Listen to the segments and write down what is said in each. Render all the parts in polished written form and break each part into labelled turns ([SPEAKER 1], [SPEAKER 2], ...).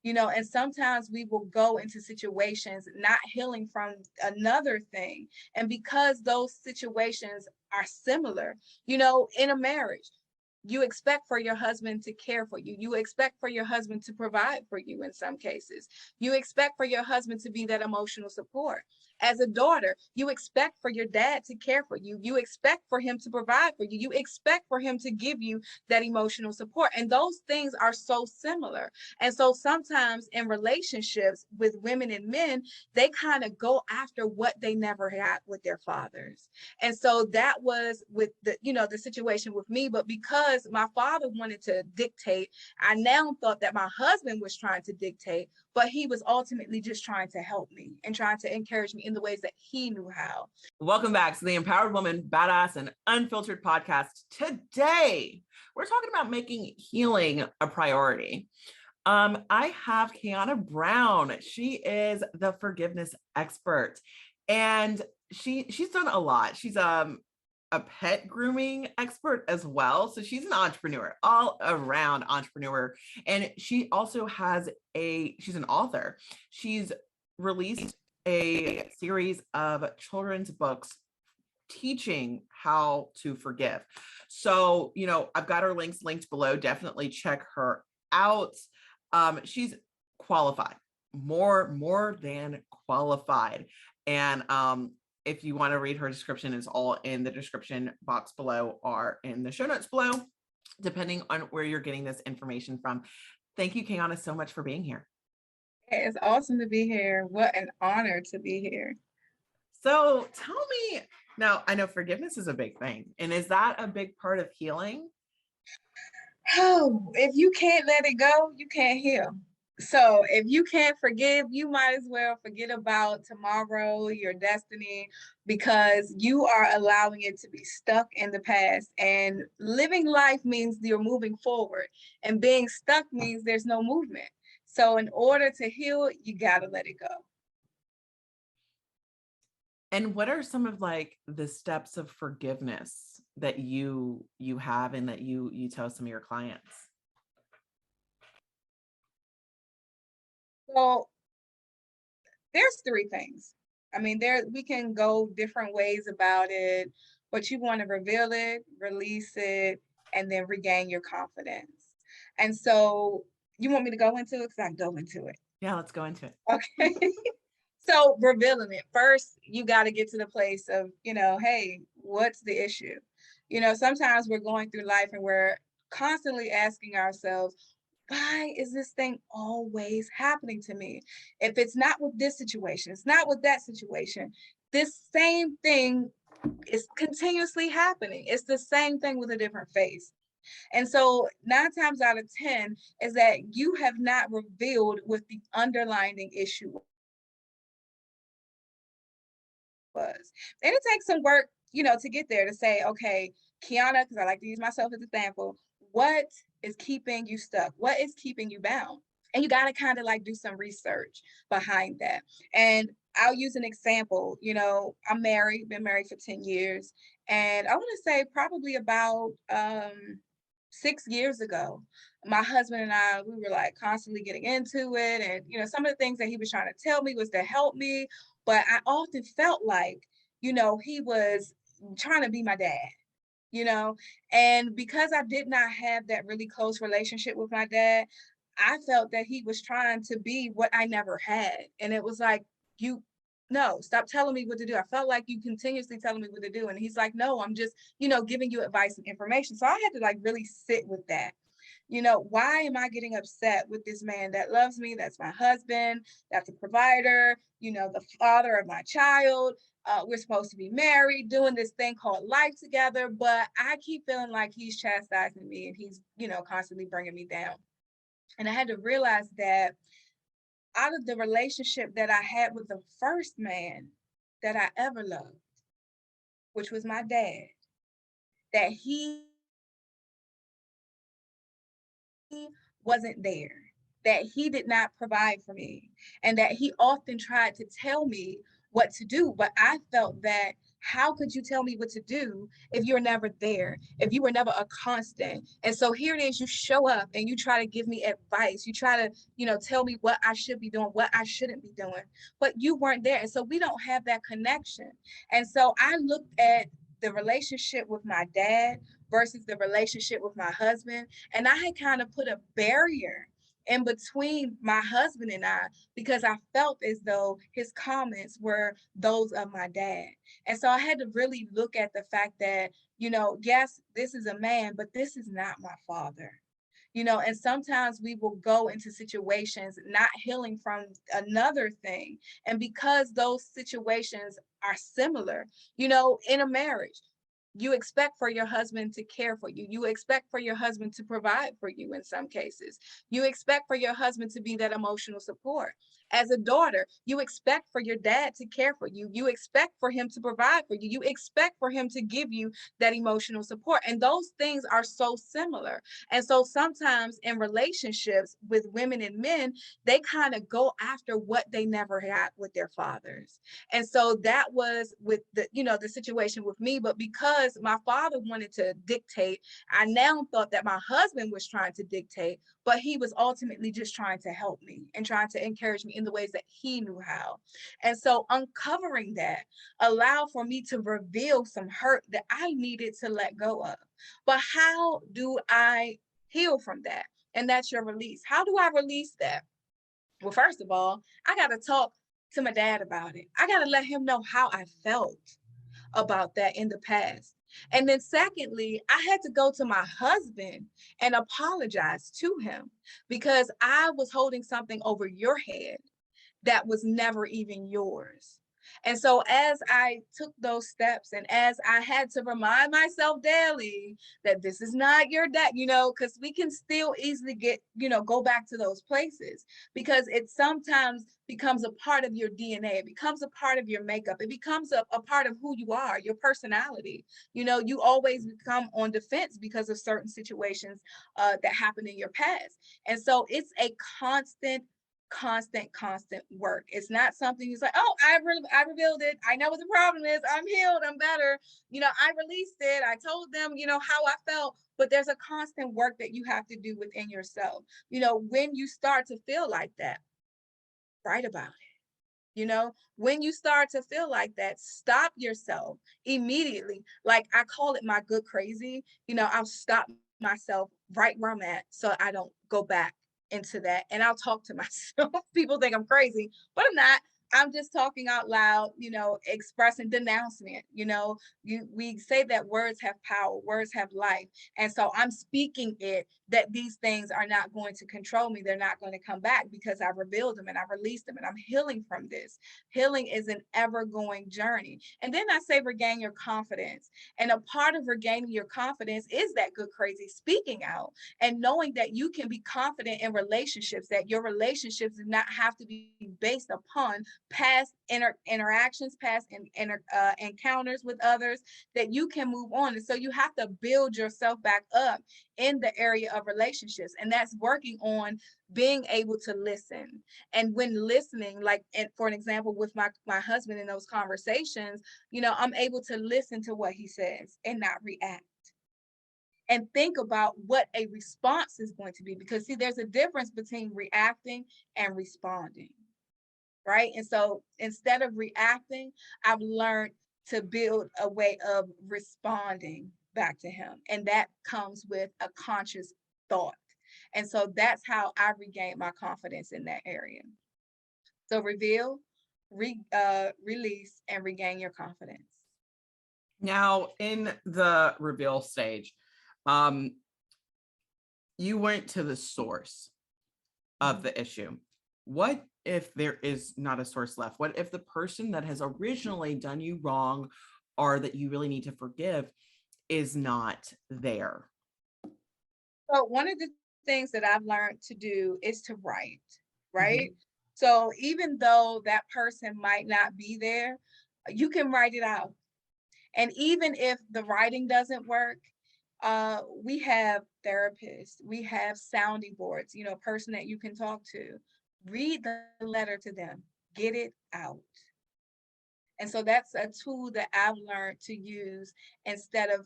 [SPEAKER 1] And sometimes we will go into situations not healing from another thing. And because those situations are similar, in a marriage, you expect for your husband to care for you. You expect for your husband to provide for you in some cases. You expect for your husband to be that emotional support. As a daughter, you expect for your dad to care for you. You expect for him to provide for you. You expect for him to give you that emotional support. And those things are so similar. And so sometimes in relationships with women and men, they kind of go after what they never had with their fathers. And so that was with the situation with me. But because my father wanted to dictate, I now thought that my husband was trying to dictate, but he was ultimately just trying to help me and trying to encourage me in the ways that he knew how.
[SPEAKER 2] Welcome back to the Empowered Woman, Badass and Unfiltered podcast. Today, we're talking about making healing a priority. I have Kyonna Brown. She is the forgiveness expert, and she's done a lot. She's a pet grooming expert as well. So she's an entrepreneur, all around entrepreneur. And she also she's an author. She's released a series of children's books teaching how to forgive. So, I've got her links linked below. Definitely check her out. She's qualified, more than qualified. And, if you want to read her description, it's all in the description box below or in the show notes below, depending on where you're getting this information from. Thank you, Kyonna, so much for being here.
[SPEAKER 1] It's awesome to be here. What an honor to be here.
[SPEAKER 2] So tell me, now I know forgiveness is a big thing. And is that a big part of healing?
[SPEAKER 1] Oh, if you can't let it go, you can't heal. So if you can't forgive, you might as well forget about tomorrow, your destiny, because you are allowing it to be stuck in the past. And living life means you're moving forward, and being stuck means there's no movement. So in order to heal, you got to let it go.
[SPEAKER 2] And what are some of the steps of forgiveness that you have and that you tell some of your clients?
[SPEAKER 1] So there's three things. I mean, we can go different ways about it, but you want to reveal it, release it, and then regain your confidence. And so you want me to go into it? Because I can go into it.
[SPEAKER 2] Yeah, let's go into it.
[SPEAKER 1] Okay. So revealing it. First, you got to get to the place of, hey, what's the issue? Sometimes we're going through life and we're constantly asking ourselves, why is this thing always happening to me? If it's not with this situation, it's not with that situation, this same thing is continuously happening. It's the same thing with a different face. And so 9 times out of 10 is that you have not revealed what the underlying issue was. And it takes some work, to get there, to say, okay, Kyonna, because I like to use myself as an example, what is keeping you stuck? What is keeping you bound? And you got to kind of do some research behind that. And I'll use an example. I'm married, been married for 10 years. And I want to say probably about 6 years ago, my husband and I, we were constantly getting into it. And, some of the things that he was trying to tell me was to help me. But I often felt like, he was trying to be my dad. And because I did not have that really close relationship with my dad, I felt that he was trying to be what I never had. And it was like, no, stop telling me what to do. I felt like you continuously telling me what to do. And he's like, no, I'm just, giving you advice and information. So I had to really sit with that. Why am I getting upset with this man that loves me? That's my husband. That's a provider, the father of my child. We're supposed to be married, doing this thing called life together. But I keep feeling like he's chastising me and he's, constantly bringing me down. And I had to realize that out of the relationship that I had with the first man that I ever loved, which was my dad, that he wasn't there, that he did not provide for me, and that he often tried to tell me what to do. But I felt that how could you tell me what to do if you're never there, if you were never a constant? And so here it is, you show up and you try to give me advice. You try to, tell me what I should be doing, what I shouldn't be doing, but you weren't there. And so we don't have that connection. And so I looked at the relationship with my dad versus the relationship with my husband. And I had kind of put a barrier in between my husband and I because I felt as though his comments were those of my dad. And so I had to really look at the fact that, yes, this is a man, but this is not my father. And sometimes we will go into situations not healing from another thing. And because those situations are similar, in a marriage, you expect for your husband to care for you. You expect for your husband to provide for you in some cases. You expect for your husband to be that emotional support. As a daughter, you expect for your dad to care for you. You expect for him to provide for you. You expect for him to give you that emotional support. And those things are so similar. And so sometimes in relationships with women and men, they kind of go after what they never had with their fathers. And so that was with the situation with me. But because my father wanted to dictate, I now thought that my husband was trying to dictate, but he was ultimately just trying to help me and trying to encourage me in the ways that he knew how. And so uncovering that allowed for me to reveal some hurt that I needed to let go of. But how do I heal from that? And that's your release. How do I release that? Well, first of all, I got to talk to my dad about it. I got to let him know how I felt about that in the past. And then secondly, I had to go to my husband and apologize to him because I was holding something over your head that was never even yours. And so as I took those steps and as I had to remind myself daily that this is not your dad, because we can still easily go back to those places because it sometimes becomes a part of your DNA. It becomes a part of your makeup. It becomes a part of who you are, your personality. You always become on defense because of certain situations that happened in your past. And so it's a constant work. It's not something you say, oh, I revealed it. I know what the problem is. I'm healed. I'm better. I released it. I told them, how I felt. But there's a constant work that you have to do within yourself. When you start to feel like that, write about it. When you start to feel like that, stop yourself immediately. Like I call it my good crazy. I'll stop myself right where I'm at so I don't go back into that. And I'll talk to myself. People think I'm crazy, but I'm not. I'm just talking out loud, expressing denouncement. We say that words have power, words have life. And so I'm speaking it that these things are not going to control me. They're not going to come back because I revealed them and I released them and I'm healing from this. Healing is an ever going journey. And then I say regain your confidence. And a part of regaining your confidence is that good crazy speaking out and knowing that you can be confident in relationships, that your relationships do not have to be based upon past interactions, past encounters with others, that you can move on. And so you have to build yourself back up in the area of relationships. And that's working on being able to listen. And when listening, like for an example, with my husband in those conversations, I'm able to listen to what he says and not react and think about what a response is going to be. Because see, there's a difference between reacting and responding, right? And so instead of reacting, I've learned to build a way of responding back to him. And that comes with a conscious thought. And so that's how I regained my confidence in that area. So reveal, release, and regain your confidence.
[SPEAKER 2] Now, in the reveal stage, um, you went to the source of the issue. What if there is not a source left? What if the person that has originally done you wrong or that you really need to forgive is not there?
[SPEAKER 1] So one of the things that I've learned to do is to write, right?
[SPEAKER 2] Mhm.
[SPEAKER 1] So even though that person might not be there, you can write it out. And even if the writing doesn't work, we have therapists, we have sounding boards, a person that you can talk to. Read the letter to them, get it out. And so that's a tool that I've learned to use instead of,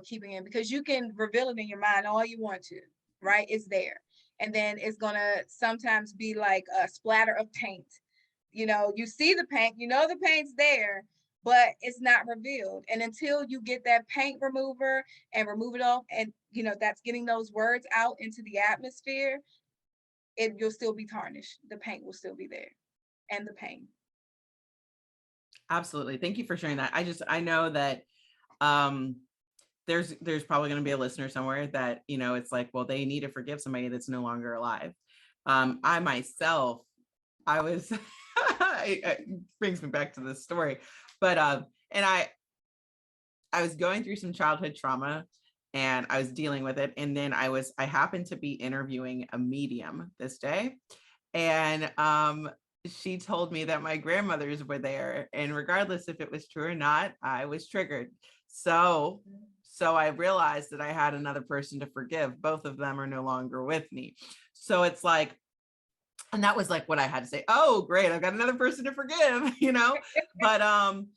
[SPEAKER 1] keeping it, because you can reveal it in your mind all you want to, right? It's there. And then it's going to sometimes be like a splatter of paint. You see the paint, the paint's there, but it's not revealed. And until you get that paint remover and remove it off, and that's getting those words out into the atmosphere, you'll still be tarnished. The paint will still be there, and the pain.
[SPEAKER 2] Absolutely. Thank you for sharing that. I know that there's probably going to be a listener somewhere that, it's like, well, they need to forgive somebody that's no longer alive. I myself, I was, it brings me back to this story, but, and I was going through some childhood trauma and I was dealing with it. And then I happened to be interviewing a medium this day. And, she told me that my grandmothers were there, and regardless if it was true or not, I was triggered. So I realized that I had another person to forgive. Both of them are no longer with me. So it's like, and that was like what I had to say. Oh, great. I've got another person to forgive, but, and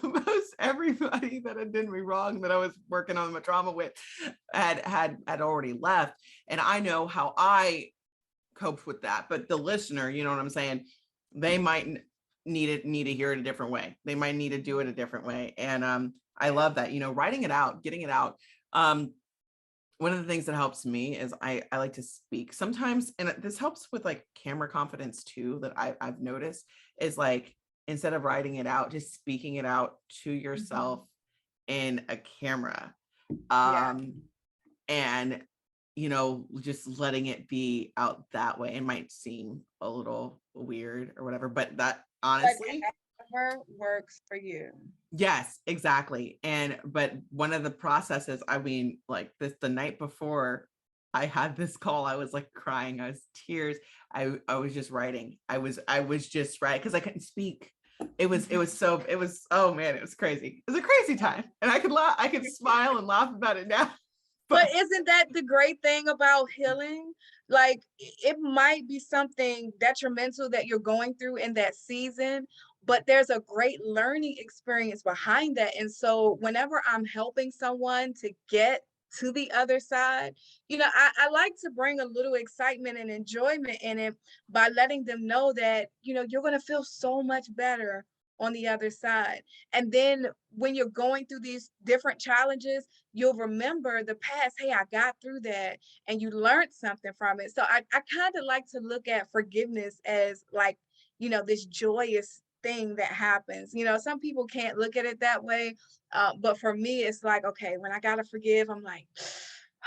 [SPEAKER 2] most everybody that had done me wrong that I was working on my trauma with had already left. And I know how I coped with that, but the listener, you know what I'm saying, they might need to hear it a different way. They might need to do it a different way. And I love that, writing it out, getting it out. One of the things that helps me is I like to speak sometimes, and this helps with like camera confidence too, that I've noticed, is like, instead of writing it out, just speaking it out to yourself in a camera. And just letting it be out that way. It might seem a little weird or whatever, but that honestly,
[SPEAKER 1] whatever works for you.
[SPEAKER 2] Yes, exactly. But one of the processes, like the night before I had this call, I was like crying. I was tears. I was just writing. I was just writing because I couldn't speak. It was oh man, it was crazy. It was a crazy time. And I could smile and laugh about it now.
[SPEAKER 1] But isn't that the great thing about healing? Like, it might be something detrimental that you're going through in that season, but there's a great learning experience behind that. And so whenever I'm helping someone to get to the other side, I like to bring a little excitement and enjoyment in it by letting them know that, you're going to feel so much better on the other side. And then when you're going through these different challenges, you'll remember the past. Hey, I got through that, and you learned something from it. So I kind of like to look at forgiveness as like, this joyous thing that happens. Some people can't look at it that way. But for me, it's like, okay, when I got to forgive, I'm like,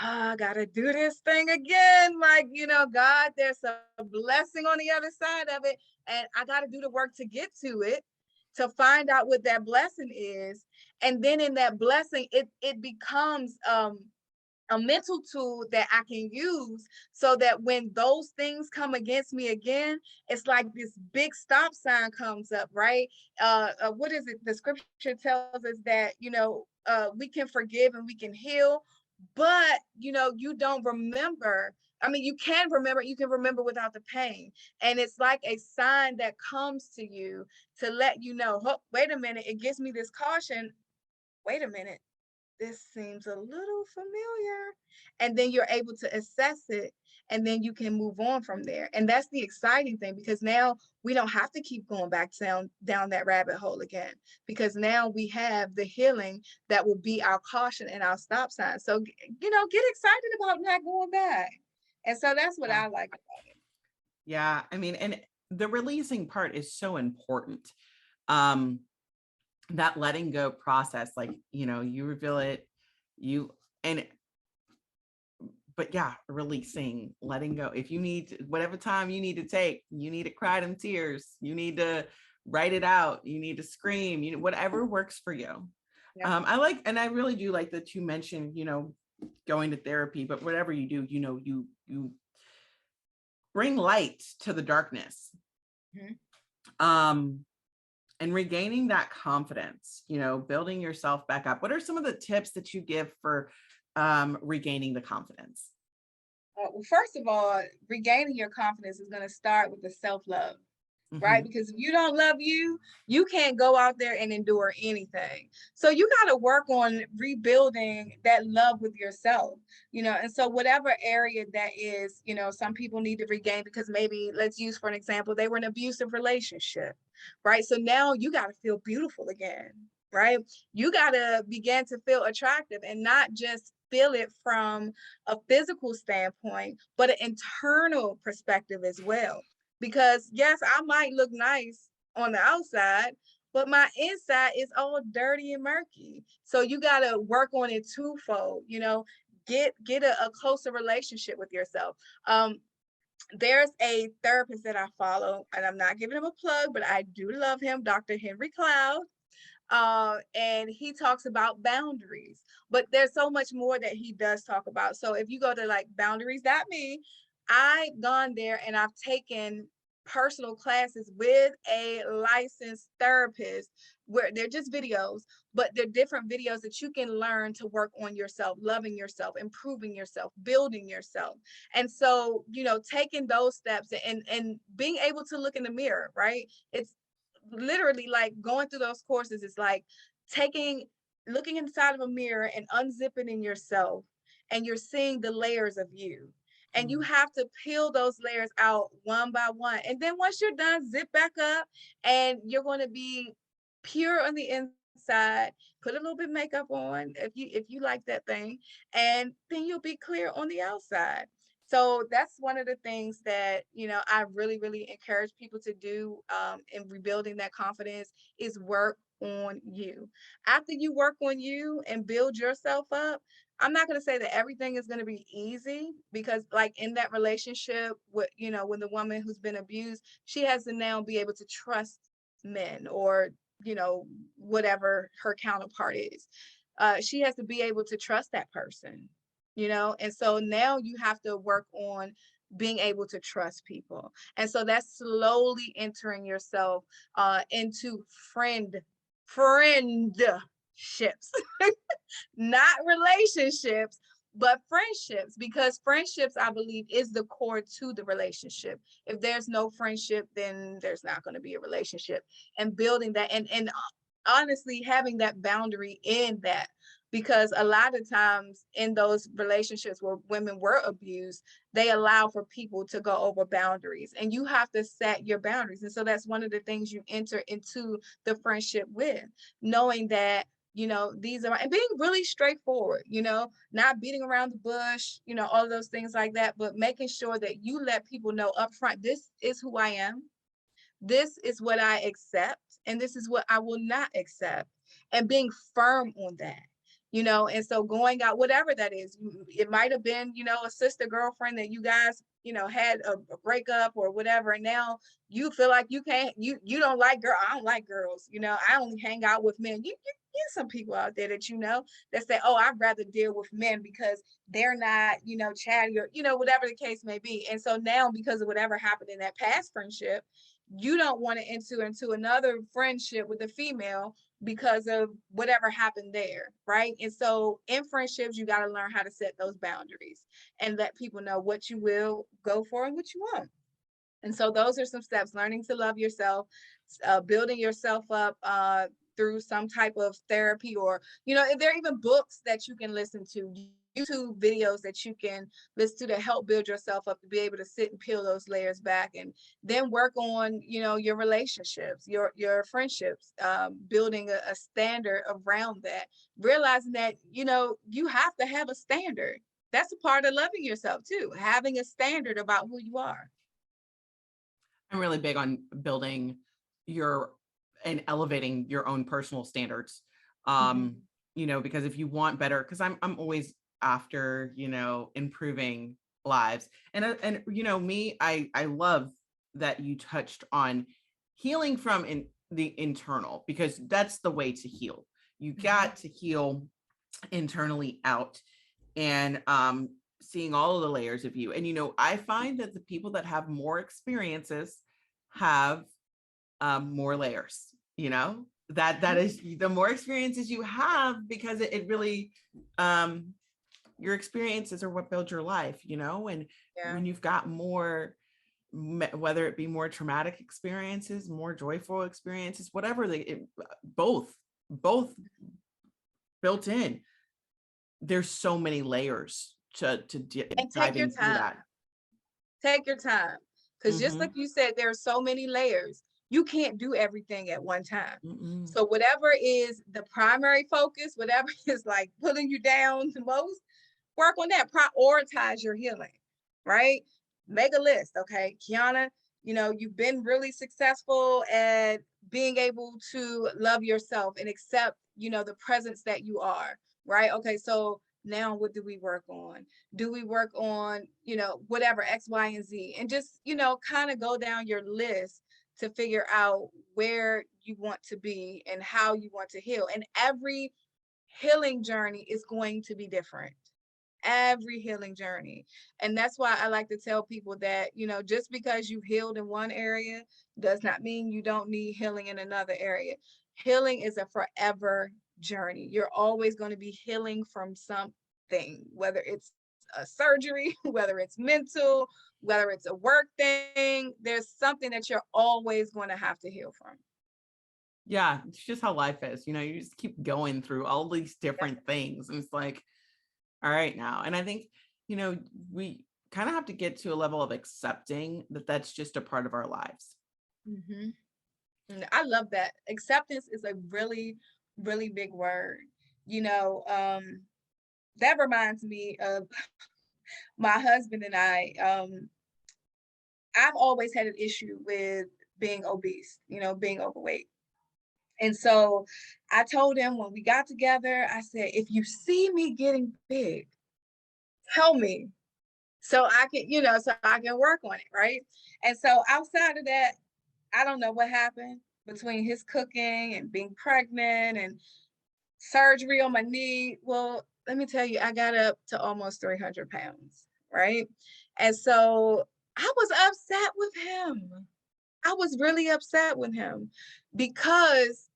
[SPEAKER 1] I got to do this thing again. Like, God, there's a blessing on the other side of it. And I got to do the work to get to it, to find out what that blessing is. And then in that blessing, it becomes a mental tool that I can use so that when those things come against me again, it's like this big stop sign comes up, right? What is it? The scripture tells us that, we can forgive and we can heal, but, you don't remember. I mean, you can remember without the pain. And it's like a sign that comes to you to let you know, oh, wait a minute, it gives me this caution. Wait a minute, this seems a little familiar. And then you're able to assess it, and then you can move on from there. And that's the exciting thing, because now we don't have to keep going back down that rabbit hole again, because now we have the healing that will be our caution and our stop sign. So, get excited about not going back. And so that's what I like about it.
[SPEAKER 2] Yeah. And the releasing part is so important. That letting go process, like, you reveal it, but yeah, releasing, letting go. If you need whatever time you need to take, you need to cry them tears, you need to write it out, you need to scream, whatever works for you. Yeah. I really do like that you mentioned, going to therapy, but whatever you do, you bring light to the darkness. And regaining that confidence, building yourself back up. What are some of the tips that you give for regaining the confidence?
[SPEAKER 1] Well, first of all, regaining your confidence is going to start with the self-love. right?
[SPEAKER 2] Mhm.
[SPEAKER 1] Because if you don't love you, you can't go out there and endure anything. So you got to work on rebuilding that love with yourself, and so whatever area that is, some people need to regain because maybe, let's use for an example, they were in an abusive relationship, right? So now you got to feel beautiful again, right? You got to begin to feel attractive and not just feel it from a physical standpoint, but an internal perspective as well. Because yes, I might look nice on the outside, but my inside is all dirty and murky. So you got to work on it twofold, get a closer relationship with yourself. There's a therapist that I follow, and I'm not giving him a plug, but I do love him, Dr. Henry Cloud. And he talks about boundaries, but there's so much more that he does talk about. So if you go to like boundaries.me, I've gone there and I've taken personal classes with a licensed therapist where they're just videos, but they're different videos that you can learn to work on yourself, loving yourself, improving yourself, building yourself. And so, taking those steps and being able to look in the mirror, right? It's literally like going through those courses is like looking inside of a mirror and unzipping in yourself, and you're seeing the layers of you, and you
[SPEAKER 2] Mm.
[SPEAKER 1] have to peel those layers out one by one, and then once you're done, zip back up, and you're going to be pure on the inside. Put a little bit of makeup on if you like that thing, and then you'll be clear on the outside. So that's one of the things that, I really, really encourage people to do, in rebuilding that confidence, is work on you. After you work on you and build yourself up, I'm not going to say that everything is going to be easy, because like in that relationship with, when the woman who's been abused, she has to now be able to trust men, or, whatever her counterpart is. She has to be able to trust that person, and so now you have to work on being able to trust people. And so that's slowly entering yourself into friendships, not relationships, but friendships, because friendships, I believe, is the core to the relationship. If there's no friendship, then there's not going to be a relationship. And building that, and honestly having that boundary in that, because a lot of times in those relationships where women were abused, they allow for people to go over boundaries, and you have to set your boundaries. And so that's one of the things you enter into the friendship with, knowing that, these are, and being really straightforward, not beating around the bush, all of those things like that, but making sure that you let people know up front, this is who I am, this is what I accept, and this is what I will not accept, and being firm on that. And so going out, whatever that is, it might have been, a sister girlfriend that you guys, had a breakup or whatever, and now you feel like you can't, you don't like girl, I don't like girls, I only hang out with men. You some people out there that that say, oh, I'd rather deal with men because they're not, chatty, or whatever the case may be. And so now, because of whatever happened in that past friendship, you don't want to enter into another friendship with a female because of whatever happened there, right? And so in friendships, you got to learn how to set those boundaries and let people know what you will go for and what you won't. And so those are some steps: learning to love yourself, building yourself up through some type of therapy, or, if there are even books that you can listen to, YouTube videos that you can listen to help build yourself up to be able to sit and peel those layers back, and then work on, your relationships, your friendships, building a standard around that, realizing that, you have to have a standard. That's a part of loving yourself too, having a standard about who you are.
[SPEAKER 2] I'm really big on building your and elevating your own personal standards. Um,
[SPEAKER 1] Mhm.
[SPEAKER 2] because if you want better, because I'm always after, improving lives. And me, I love that you touched on healing from the internal, because that's the way to heal. You
[SPEAKER 1] Mhm.
[SPEAKER 2] got to heal internally out, and seeing all of the layers of you. And I find that the people that have more experiences have more layers. That
[SPEAKER 1] Mhm.
[SPEAKER 2] is, the more experiences you have, because it really, your experiences are what build your life. And
[SPEAKER 1] Yeah.
[SPEAKER 2] when you've got more whether it be more traumatic experiences, more joyful experiences, whatever both built in. There's so many layers to
[SPEAKER 1] And take your
[SPEAKER 2] diving through
[SPEAKER 1] time.
[SPEAKER 2] that.
[SPEAKER 1] Take your time. Because just like
[SPEAKER 2] Mm-hmm.
[SPEAKER 1] you said, there are so many layers. You can't do everything at one time.
[SPEAKER 2] Mm-mm.
[SPEAKER 1] So whatever is the primary focus, whatever is like pulling you down the most, work on that. Prioritize your healing, right? Make a list. Okay, Kyonna, you've been really successful at being able to love yourself and accept, the presence that you are, right? Okay, so now what do we work on? Do we work on, whatever X, Y, and Z? And just, kind of go down your list to figure out where you want to be and how you want to heal. And every healing journey is going to be different. Every healing journey. And that's why I like to tell people that, just because you've healed in one area does not mean you don't need healing in another area. Healing is a forever journey. You're always going to be healing from something, whether it's a surgery, whether it's mental, whether it's a work thing. There's something that you're always going to have to heal from.
[SPEAKER 2] Yeah, it's just how life is. You just keep going through all these different things. And it's like, all right now. And I think, we kind of have to get to a level of accepting that that's just a part of our lives.
[SPEAKER 1] Mm-hmm. I love that. Acceptance is a really, really big word. That reminds me of my husband and I. I've always had an issue with being obese, being overweight. And so I told him when we got together, I said, if you see me getting big, tell me so I can, so I can work on it. Right. And so outside of that, I don't know what happened between his cooking and being pregnant and surgery on my knee. Well, let me tell you, I got up to almost 300 pounds, right? And so I was upset with him. I was really upset with him because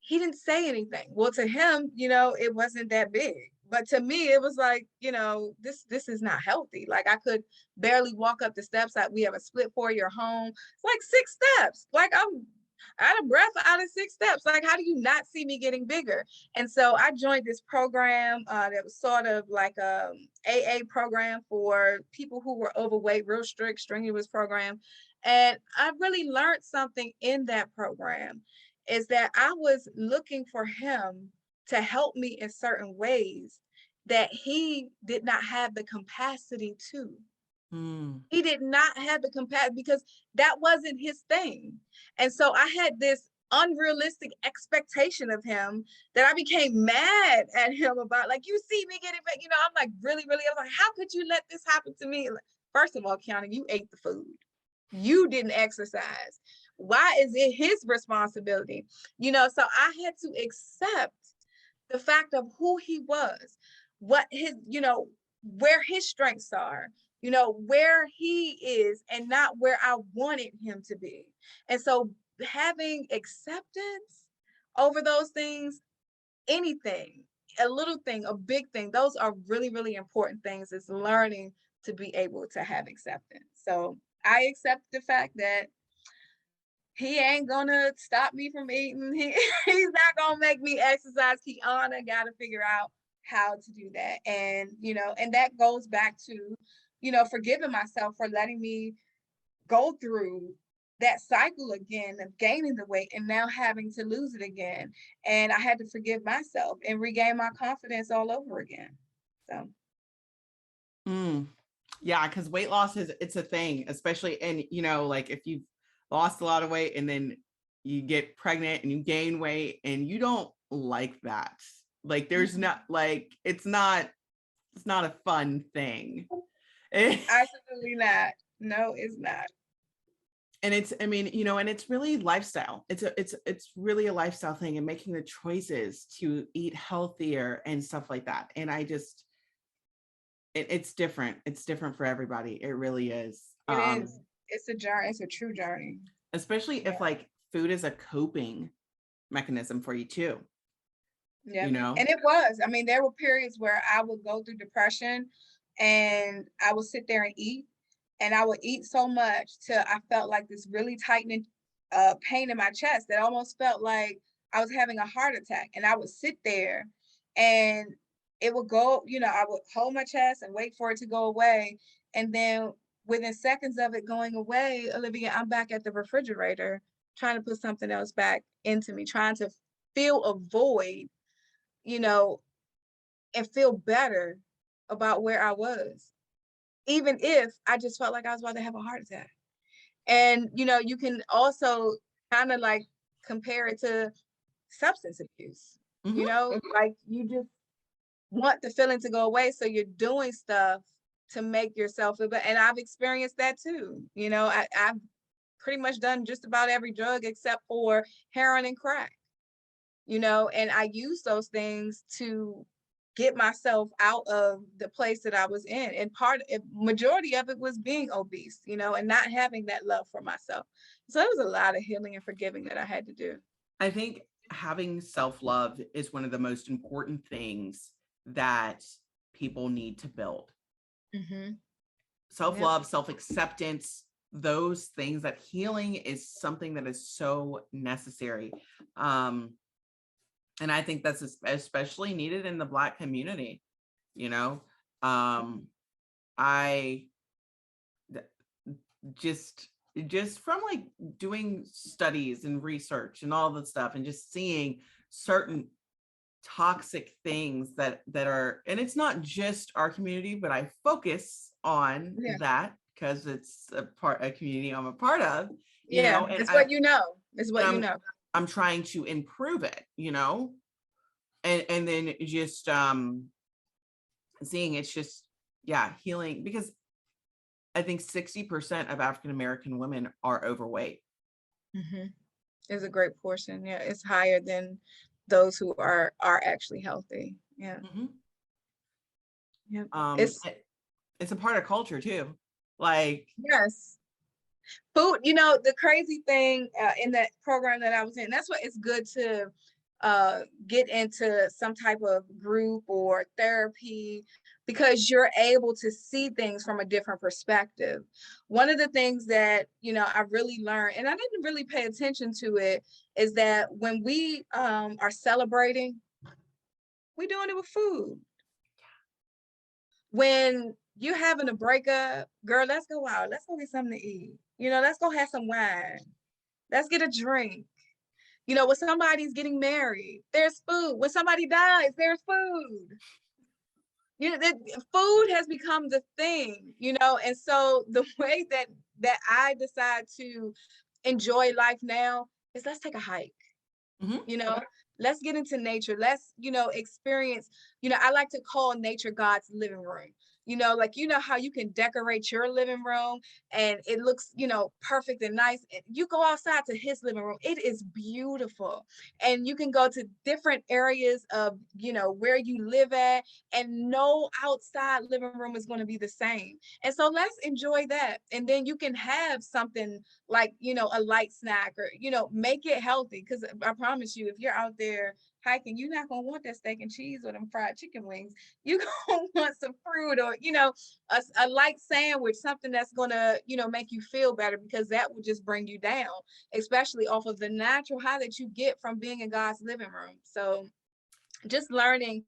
[SPEAKER 1] he didn't say anything. Well, to him, it wasn't that big. But to me, it was like, this is not healthy. Like I could barely walk up the steps. Like we have a split 4-year home. It's like 6 steps. Like I'm out of breath out of 6 steps. Like, how do you not see me getting bigger? And so I joined this program that was sort of like a AA program for people who were overweight, real strict, strenuous program. And I really learned something in that program is that I was looking for him to help me in certain ways that he did not have the capacity to.
[SPEAKER 2] Mm.
[SPEAKER 1] He did not have the capacity because that wasn't his thing. And so I had this unrealistic expectation of him that I became mad at him about, like, you see me getting back, I'm like, really, really, I'm like, how could you let this happen to me? Like, first of all, Kyonna, you ate the food. You didn't exercise. Why is it his responsibility? So I had to accept the fact of who he was, what his, where his strengths are, where he is, and not where I wanted him to be. And so having acceptance over those things, anything, a little thing, a big thing, those are really, really important things. Is learning to be able to have acceptance. So I accept the fact that he ain't gonna stop me from eating. He's not gonna make me exercise. Kyonna gotta figure out how to do that. And, and that goes back to, forgiving myself for letting me go through that cycle again of gaining the weight and now having to lose it again. And I had to forgive myself and regain my confidence all over again. So.
[SPEAKER 2] Mm. Yeah, because weight loss it's a thing, especially, and like if you've lost a lot of weight and then you get pregnant and you gain weight and you don't like that. Like there's not like it's not a fun thing.
[SPEAKER 1] Absolutely not. No, it's not.
[SPEAKER 2] And it's, I mean, and it's really lifestyle. It's really a lifestyle thing, and making the choices to eat healthier and stuff like that. And I just, it's different. It's different for everybody. It really is.
[SPEAKER 1] It is. It's a journey. It's a true journey.
[SPEAKER 2] Especially if like food is a coping mechanism for you too.
[SPEAKER 1] Yeah. And it was. I mean, there were periods where I would go through depression and I would sit there and eat. and I would eat so much till I felt like this really tightening pain in my chest that almost felt like I was having a heart attack. And I would sit there and it would go, I would hold my chest and wait for it to go away. And then within seconds of it going away, Olivia, I'm back at the refrigerator trying to put something else back into me, trying to fill a void, you know, and feel better about where I was, even if I just felt like I was about to have a heart attack. And, you can also kind of like compare it to substance abuse, like you just want the feeling to go away. So you're doing stuff to make yourself feel better. And I've experienced that too. I've pretty much done just about every drug except for heroin and crack, and I use those things to get myself out of the place that I was in. And majority of it was being obese, and not having that love for myself. So it was a lot of healing and forgiving that I had to do.
[SPEAKER 2] I think having self-love is one of the most important things that people need to build.
[SPEAKER 1] Mm-hmm.
[SPEAKER 2] Self-love, self-acceptance, those things, that healing is something that is so necessary. And I think that's especially needed in the Black community. I just from like doing studies and research and all the stuff and just seeing certain toxic things that are, and it's not just our community, but I focus on that because it's a community I'm a part of,
[SPEAKER 1] and it's what it's what
[SPEAKER 2] I'm trying to improve it, and then just seeing it's just healing, because I think 60% of African American women are overweight.
[SPEAKER 1] Mm-hmm. It's a great portion. Yeah, it's higher than those who are actually healthy. Yeah.
[SPEAKER 2] Mm-hmm.
[SPEAKER 1] Yeah.
[SPEAKER 2] It's a part of culture too. Like,
[SPEAKER 1] yes. Food, the crazy thing in that program that I was in, that's what it's good to get into some type of group or therapy, because you're able to see things from a different perspective. One of the things that, I really learned, and I didn't really pay attention to it, is that when we are celebrating, we're doing it with food. When you're having a breakup, girl, let's go out. Let's go get something to eat. Let's go have some wine. Let's get a drink. When somebody's getting married, there's food. When somebody dies, there's food. Food has become the thing, and so the way that I decide to enjoy life now is let's take a hike.
[SPEAKER 2] mm-hmm.
[SPEAKER 1] Let's get into nature. Let's, experience, I like to call nature God's living room. Like, how you can decorate your living room and it looks, perfect and nice. You go outside to his living room. It is beautiful. And you can go to different areas of, where you live at, and no outside living room is going to be the same. And so let's enjoy that. And then you can have something like, a light snack, or, make it healthy. Because I promise you, if you're out there hiking, you're not going to want that steak and cheese or them fried chicken wings. You're going to want some fruit, or, a light sandwich, something that's going to, make you feel better, because that will just bring you down, especially off of the natural high that you get from being in God's living room. So just learning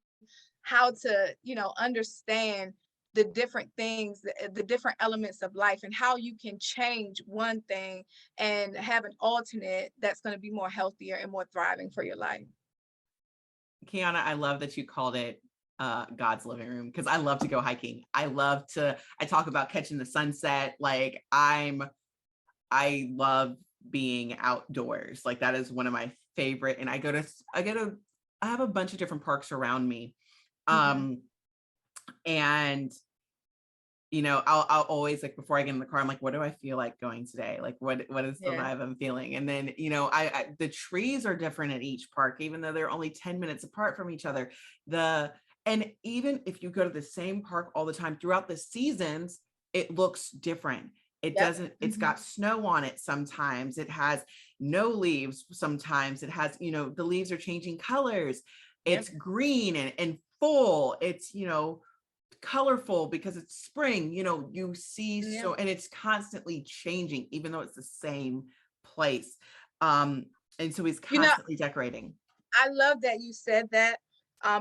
[SPEAKER 1] how to, understand the different things, the different elements of life, and how you can change one thing and have an alternate that's going to be more healthier and more thriving for your life.
[SPEAKER 2] Kyonna, I love that you called it God's living room, because I love to go hiking. I talk about catching the sunset. Like, I love being outdoors. Like, that is one of my favorite. And I have a bunch of different parks around me. And I'll always, like, before I get in the car, I'm like, what do I feel like going today? Like, what is the vibe I'm feeling? And then, the trees are different at each park, even though they're only 10 minutes apart from each other. And even if you go to the same park all the time throughout the seasons, it looks different. It doesn't, it's got snow on it. Sometimes it has no leaves. Sometimes it has, the leaves are changing colors. It's green and full. It's, colorful because it's spring, you see,
[SPEAKER 1] Yeah.
[SPEAKER 2] so, and it's constantly changing, even though it's the same place. And so he's
[SPEAKER 1] You know,
[SPEAKER 2] constantly decorating.
[SPEAKER 1] I love that you said that,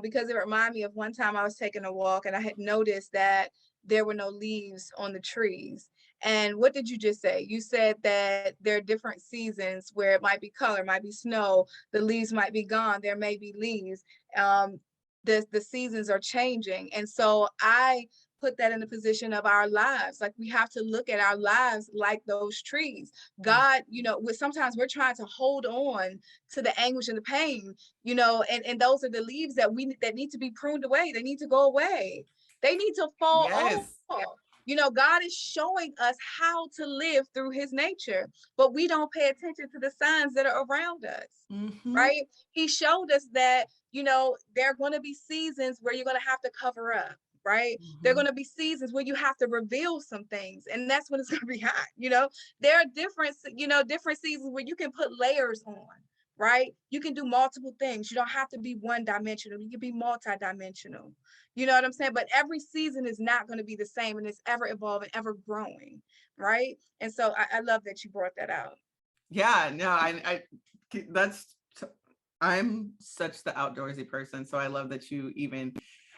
[SPEAKER 1] because it reminded me of one time I was taking a walk and I had noticed that there were no leaves on the trees. And what did you just say? You said that there are different seasons where it might be color, might be snow, the leaves might be gone, there may be leaves. Um, the seasons are changing. And so I put that in the position of our lives. Like we have to look at our lives like those trees. God, sometimes we're trying to hold on to the anguish and the pain, and those are the leaves that need to be pruned away. They need to go away. They need to fall
[SPEAKER 2] Yes.
[SPEAKER 1] off. God is showing us how to live through his nature, but we don't pay attention to the signs that are around us.
[SPEAKER 2] Mm-hmm.
[SPEAKER 1] Right? He showed us that, there are going to be seasons where you're going to have to cover up. Right? There are
[SPEAKER 2] Mm-hmm.
[SPEAKER 1] going to be seasons where you have to reveal some things, and that's when it's going to be hot. There are different seasons where you can put layers on. Right? You can do multiple things. You don't have to be one dimensional. You can be multi-dimensional. You know what I'm saying? But every season is not going to be the same, and it's ever evolving, ever growing. Right? And so I love that you brought that out.
[SPEAKER 2] Yeah, no, that's, I'm such the outdoorsy person. So I love that you even,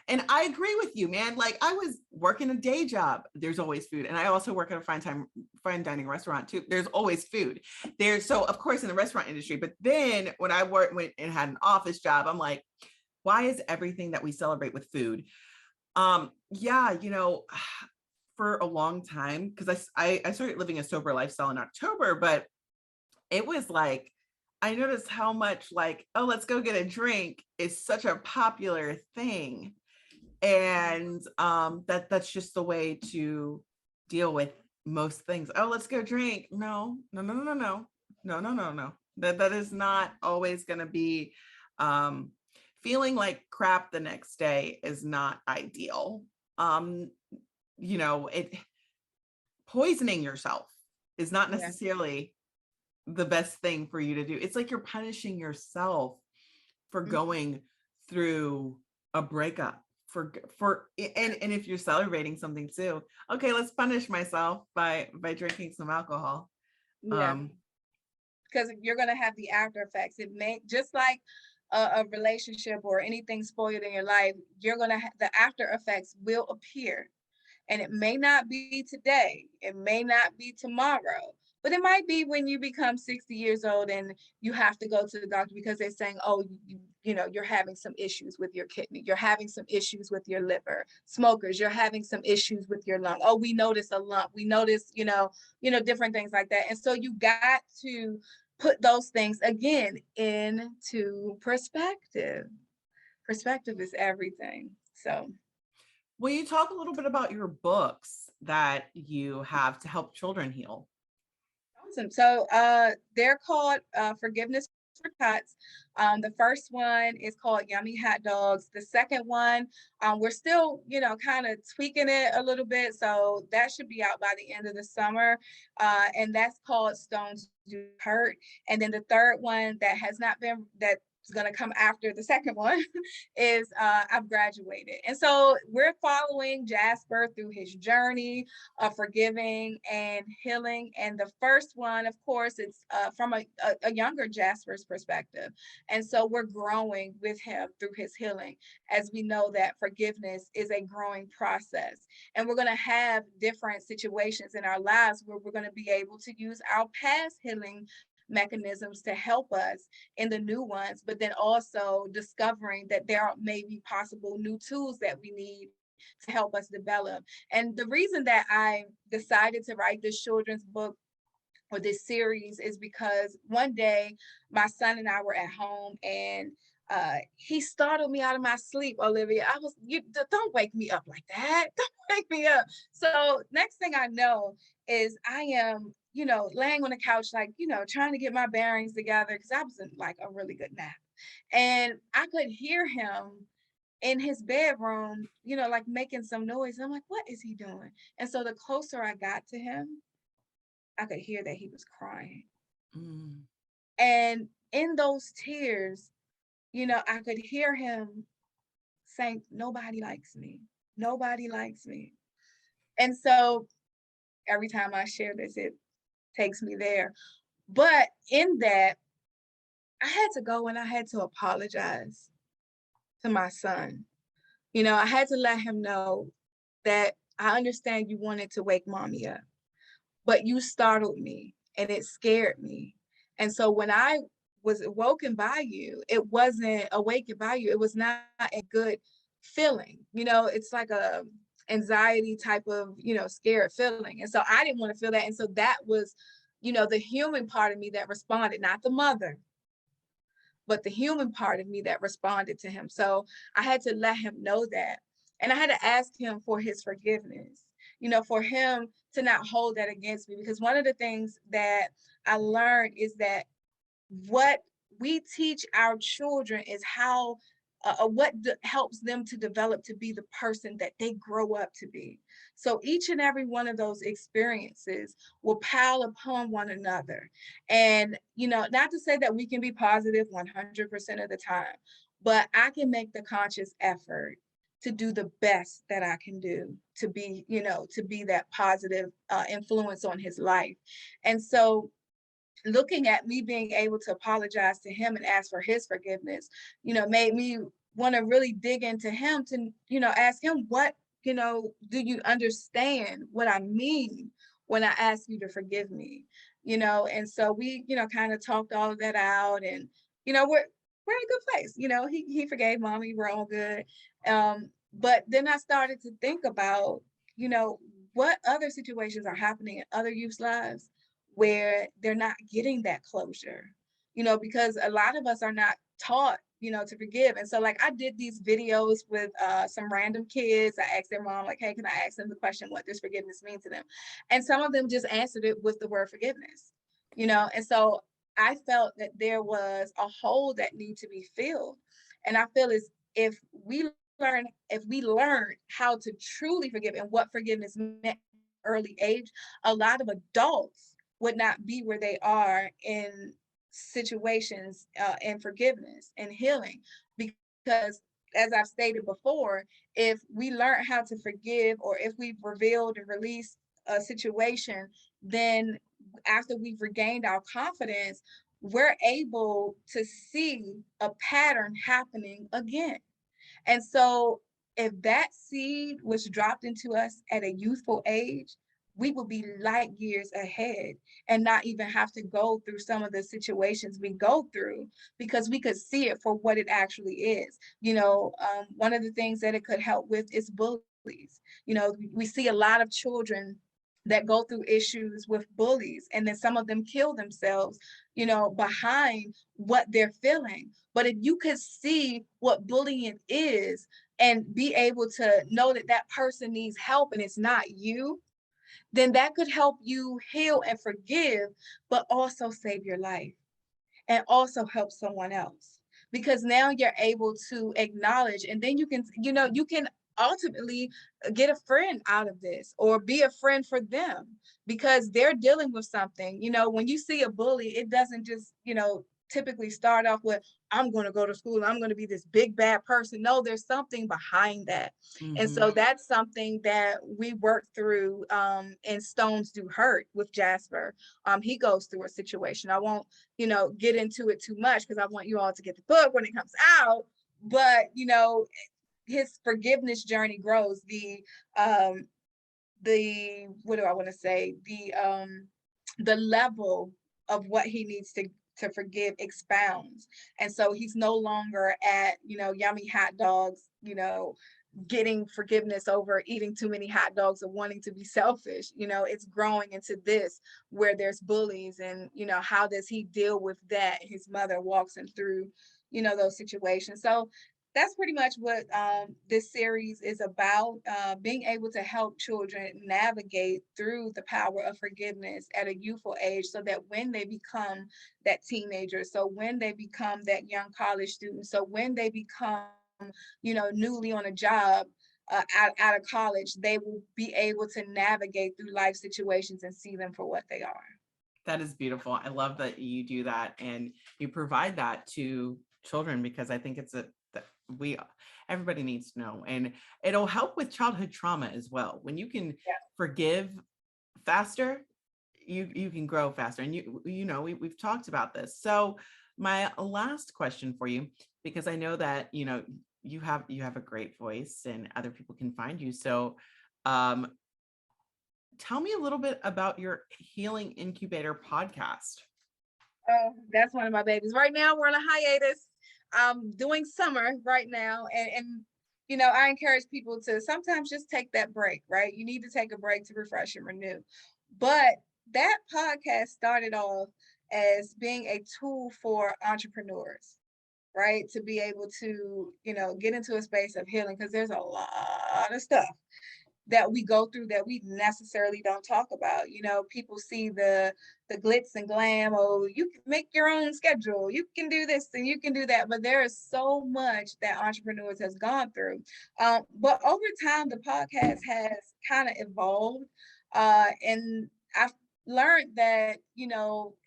[SPEAKER 2] and I agree with you, man. Like I was working a day job. There's always food. And I also work at a fine dining restaurant too. There's always food there. So of course in the restaurant industry, but then when I went and had an office job, I'm like, why is everything that we celebrate with food? Yeah, for a long time, because I started living a sober lifestyle in October, but it was like, I noticed how much like, oh, let's go get a drink is such a popular thing. And that's just the way to deal with most things. Oh, let's go drink. No, no, no, no, no, no, no, no, no. That is not always gonna be um feeling like crap the next day is not ideal. Um, it poisoning yourself is not
[SPEAKER 1] Yeah.
[SPEAKER 2] necessarily the best thing for you to do. It's like you're punishing yourself for going through a breakup and if you're celebrating something too, okay, let's punish myself by drinking some alcohol.
[SPEAKER 1] Yeah.
[SPEAKER 2] Um,
[SPEAKER 1] Because you're going to have the after effects. It may, just like a relationship or anything spoiled in your life, you're going to the after effects will appear. And it may not be today, it may not be tomorrow, but it might be when you become 60 years old and you have to go to the doctor because they're saying, oh, you're having some issues with your kidney, you're having some issues with your liver. Smokers, you're having some issues with your lung. Oh, we notice a lump, we notice, different things like that. And so you got to put those things again into perspective. Perspective is everything. So
[SPEAKER 2] will you talk a little bit about your books that you have to help children heal?
[SPEAKER 1] awesome. So they're called Forgiveness for Tots. The first one is called Yummy Hot Dogs. The second one, we're still, kind of tweaking it a little bit. So that should be out by the end of the summer. And that's called Stones Do Hurt. And then the third one that has not been, that's going to come after the second one is I've Graduated. And so we're following Jasper through his journey of forgiving and healing. And the first one, of course, it's from a younger Jasper's perspective. And so we're growing with him through his healing, as we know that forgiveness is a growing process. And we're going to have different situations in our lives where we're going to be able to use our past healing mechanisms to help us in the new ones, but then also discovering that there may be possible new tools that we need to help us develop. And the reason that I decided to write this children's book or this series is because one day my son and I were at home and he startled me out of my sleep, Olivia. You don't wake me up like that. Don't wake me up. So next thing I know is I am, laying on the couch, like, trying to get my bearings together because I was in like a really good nap. And I could hear him in his bedroom, like making some noise. I'm like, what is he doing? And so the closer I got to him, I could hear that he was crying.
[SPEAKER 2] Mm.
[SPEAKER 1] And in those tears, I could hear him saying, nobody likes me. Nobody likes me. And so every time I share this, it takes me there. But in that, I had to go and I had to apologize to my son. I had to let him know that I understand you wanted to wake mommy up, but you startled me and it scared me. And so when I was awoken by you, it wasn't awakened by you. It was not a good feeling. It's like a anxiety type of, scared feeling. And so I didn't want to feel that. And so that was, the human part of me that responded, not the mother, but the human part of me that responded to him. So I had to let him know that. And I had to ask him for his forgiveness, for him to not hold that against me. Because one of the things that I learned is that what we teach our children is how helps them to develop to be the person that they grow up to be. So each and every one of those experiences will pile upon one another. And, not to say that we can be positive 100% of the time, but I can make the conscious effort to do the best that I can do to be, to be that positive influence on his life. And so looking at me being able to apologize to him and ask for his forgiveness, made me want to really dig into him to, ask him, what, do you understand what I mean when I ask you to forgive me? And so we, kind of talked all of that out, and, we're in a good place. He forgave mommy, we're all good. But then I started to think about, what other situations are happening in other youth's lives where they're not getting that closure, because a lot of us are not taught, to forgive. And so like I did these videos with some random kids. I asked their mom, like, hey, can I ask them the question, what does forgiveness mean to them? And some of them just answered it with the word forgiveness, and so I felt that there was a hole that needed to be filled. And I feel as if we learn how to truly forgive and what forgiveness meant early age, a lot of adults would not be where they are in situations and forgiveness and healing. Because as I've stated before, if we learn how to forgive, or if we've revealed and released a situation, then after we've regained our confidence, we're able to see a pattern happening again. And so if that seed was dropped into us at a youthful age, we will be light years ahead and not even have to go through some of the situations we go through, because we could see it for what it actually is. One of the things that it could help with is bullies. We see a lot of children that go through issues with bullies, and then some of them kill themselves, behind what they're feeling. But if you could see what bullying is and be able to know that that person needs help and it's not you, then that could help you heal and forgive, but also save your life and also help someone else. Because now you're able to acknowledge, and then you can ultimately get a friend out of this, or be a friend for them, because they're dealing with something. When you see a bully, it doesn't just, typically start off with, I'm going to go to school, I'm going to be this big bad person. No, there's something behind that. And so that's something that we work through in Stones Do Hurt with Jasper. He goes through a situation. I won't, get into it too much, because I want you all to get the book when it comes out. But, his forgiveness journey grows. The what do I want to say? The level of what he needs to forgive expounds. And so he's no longer at, yummy hot dogs, getting forgiveness over eating too many hot dogs or wanting to be selfish. It's growing into this, where there's bullies, and how does he deal with that? His mother walks him through those situations. So that's pretty much what this series is about, being able to help children navigate through the power of forgiveness at a youthful age, so that when they become that teenager, so when they become that young college student, so when they become, newly on a job out of college, they will be able to navigate through life situations and see them for what they are.
[SPEAKER 2] That is beautiful. I love that you do that and you provide that to children, because I think it's everybody needs to know, and it'll help with childhood trauma as well. When you can
[SPEAKER 1] Yeah.
[SPEAKER 2] forgive faster, you can grow faster. And we've talked about this. So my last question for you, because I know that you have a great voice and other people can find you. So tell me a little bit about your Healing Incubator podcast.
[SPEAKER 1] Oh, that's one of my babies. Right now, we're on a hiatus. I'm doing summer right now. And I encourage people to sometimes just take that break, right? You need to take a break to refresh and renew. But that podcast started off as being a tool for entrepreneurs, right? To be able to, get into a space of healing, because there's a lot of stuff that we go through that we necessarily don't talk about. People see the glitz and glam. Oh, you can make your own schedule, you can do this and you can do that, but there is so much that entrepreneurs has gone through. But over time, the podcast has kind of evolved, and I've learned that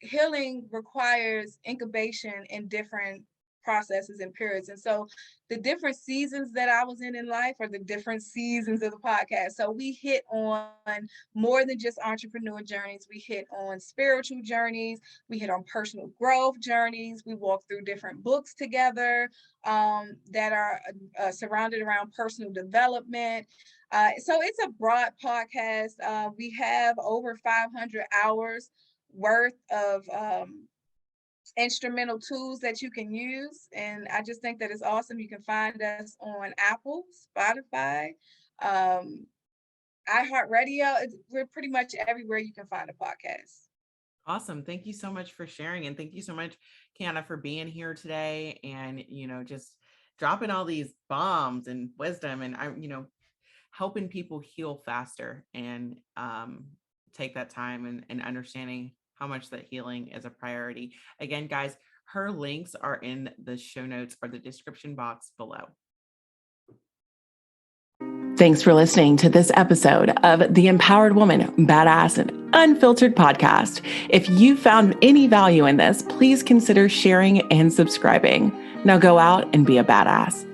[SPEAKER 1] healing requires incubation in different processes and periods. And so the different seasons that I was in life are the different seasons of the podcast. So we hit on more than just entrepreneur journeys. We hit on spiritual journeys. We hit on personal growth journeys. We walk through different books together that are surrounded around personal development. So it's a broad podcast. We have over 500 hours worth of instrumental tools that you can use. And I just think that it's awesome. You can find us on Apple, Spotify, iHeartRadio. We're pretty much everywhere you can find a podcast.
[SPEAKER 2] Awesome. Thank you so much for sharing. And thank you so much, Kyonna, for being here today and, just dropping all these bombs and wisdom and, helping people heal faster and take that time and understanding how much that healing is a priority. Again, guys, her links are in the show notes or the description box below. Thanks for listening to this episode of the Empowered Woman, Badass and Unfiltered podcast. If you found any value in this, please consider sharing and subscribing. Now go out and be a badass.